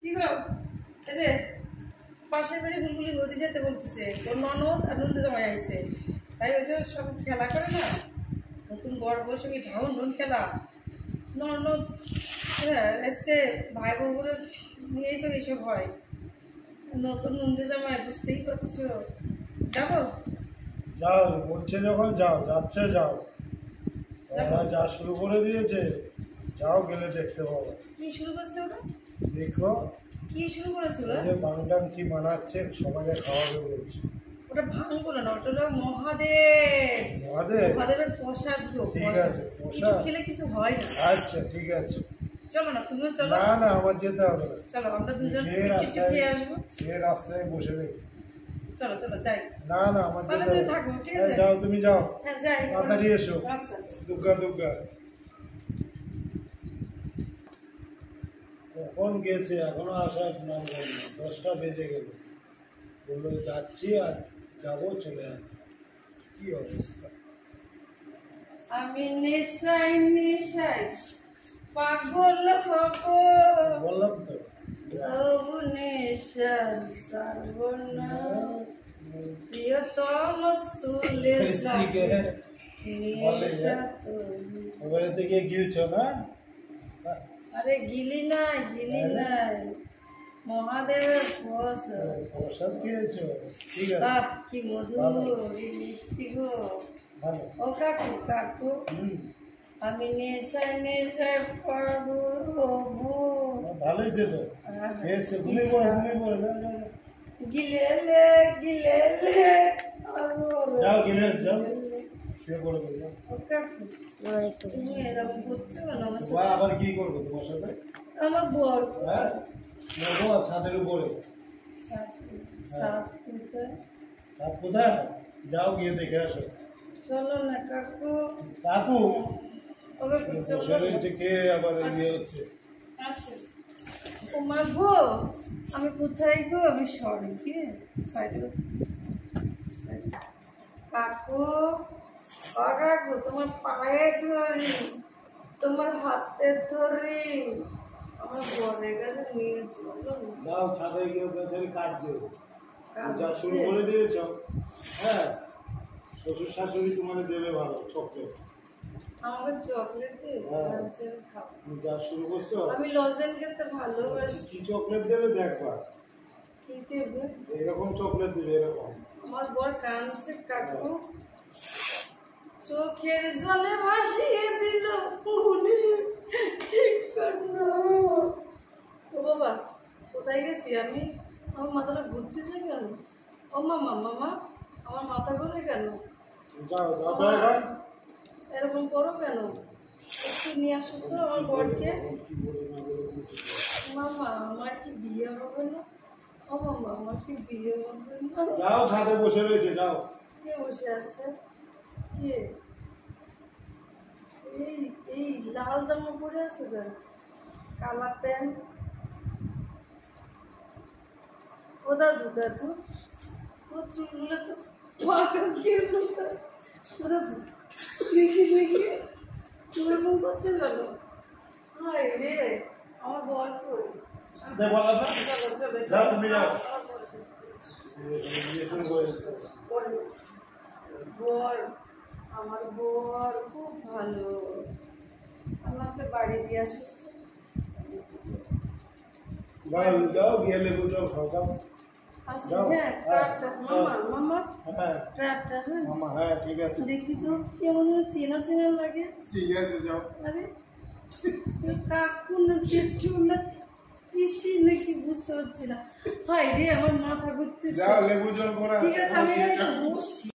কি গো এই যে পাশের বাড়ি বুলবুলি নদী যেতে বলতেছে, ওর ননদ আর নন্দী জামাই আইছে, তাই ওই যে সব খেলা করে না, নতুন বড় বৈশাখী ঢাউন ঢুন খেলা, ননদ এসছে, ভাই বউগুলো নিয়েই তো এইসব হয়। নতুন নন্দী জামাই বুঝতেই পারছো, যাবো? যাও বলছে যখন যাও, যাচ্ছে যাও, ওরা যা শুরু করে দিয়েছে, যাও গেলে দেখতে পাবো। কি শুরু করছে ওরা? দেখো কি শুরু করেছে ওরা? যে বাংটাম কি বানাচ্ছে, সবাইকে খাওয়াবে বলছে। ওটা ভাঙবো না, ওটা হলো মহাদেব, মহাদেব মহাদেবের প্রসাদ। ঠিক আছে, প্রসাদ খেলে কিছু হয় না। আচ্ছা ঠিক আছে, চলো না, তুমিও চলো। না না আমার যেতে হবে না, চলো আমরা দুজন খেয়ে রাস্তায় খেয়ে আসবো। খেয়ে রাস্তায় বসে দেখো। চলো চলো যাই। না না আমার যেতে তুমি হবে থাকো, ঠিক না। আছে? যাও তুমি যাও, হ্যাঁ যাই। তাড়াতাড়ি এসো। আচ্ছা আচ্ছা। দুর্গা দুর্গা কখন গেছে, এখনো আসার নাম নেই, 10টা বেজে গেল। বললো যাচ্ছি আর যাবো, চলে আসবো। কি অবস্থা! আমি নেশাই নেশাই পাগল হব, বললাম তো তবু নেশা ছাড়ব না। প্রিয়তম সুলে যাবে নেশা তবু। ওখানে থেকে গিলছো না? আরে গিলি নাই, গিলি নাই, মহাদেবের প্রসাদ। প্রসাদ খেয়েছো? ঠিক আছে, আহ কি মধুর, এই মিষ্টি গো। ভালো। ও কাকু কাকু, আমি নেশায় নেশায় পাগল হবো। ভালোই ছিল, খেয়েছে। ঘুমিয়ে পড়ো, ঘুমিয়ে পড়ো, যাও যাও যাও। গিলেলে গিলেলে যাও গিলে যাও, শুয়ে পড়ো যাও। ও কাকু, তুমি এরকম করছো কেন আমার বা সাথে? আবার কি করবো তোমার সাথে? আমার বর হ্যাঁ, নেবো ছাদের উপরে। সাত কোথায়? ছাদ কোথায়? যাও গিয়ে দেখে আসো। চলো না কাকু। কাকু ও কাকু বসে চলো। রয়েছে, কে আবার ইয়ে হচ্ছে। আসো। ও মা গো, আমি কোথায় গো? আমি সরি কি সাইডে। কাকু, ও কাকু, তোমার পায়ে ধরি, তোমার হাতে ধরি, আমার বরের কাছে নিয়ে চলো। যাও ছাদে গিয়ে বেচারি কাঁদছে, যা কাঁদছে? শুরু করে দিয়েছ। হ্যাঁ, শ্বশুর শাশুড়ি তোমাকে দেবে ভালো চকলেট। আমাকে চকলেট দিয়ে হ্যাঁ। খাবো। তুমি যা শুরু করছো। আমি লজেন খেতে ভালোবাসি। কি চকলেট দেবে দেখবা, কি দেবে? এরকম চকলেট দেবে, এরকম। আমার বর কাঁদছে কাকু, চোখের জলে ভাসিয়ে দিল মনে ঠিক করলো। ও বাবা, কোথায় গেছি আমি? আমার মাথাটা ঘুরতেছে কেন? ও মামা মামা, আমার মাথা ঘুরে কেন? যাও যাও তো এখন। এরকম করো কেন? একটু নিয়ে আসো তো আমার বরকে। কি বলে না বলে মামা, আমার কি বিয়ে হবে না? ও মামা, আমার কি বিয়ে হবে না? যাও, ছাদে বসে রয়েছে, যাও। কে বসে আছে? কে? এই এই লাল জামা পরে আছে কেন? কালা প্যান্ট। ও দাদু দাদু, ও চুলগুলো তো পাকা গিয়ে ও দাদু, দেখি দেখি চুল এমন করছে কেন? হায় রে, আমার বর কই? ছাদে বলা না। চলো চলো, যাও, তুমি যাও। আমার বর কাছে। বিয়ে শুরু করে দিচ্ছে। বর, আমার বর খুব ভালো, আমাকে বাড়ি দিয়ে আসো। যাও যাও, গিয়ে লেবু জল খাও, যাও। আসি, যাও। হ্যাঁ, টাটা। মামা মামা, হ্যাঁ টাটা। হ্যাঁ, মামা, হ্যাঁ ঠিক আছে, দেখি তো কেমন চেনা চেনা লাগে। ঠিক আছে, যাও। আরে কাকু না জেঠু না পিসি নাকি বুঝতে পারছি না। হায় রে, আমার মাথা ঘুরতেছে। যাও লেবু জল করে ঠিক আছে, আমি বসি।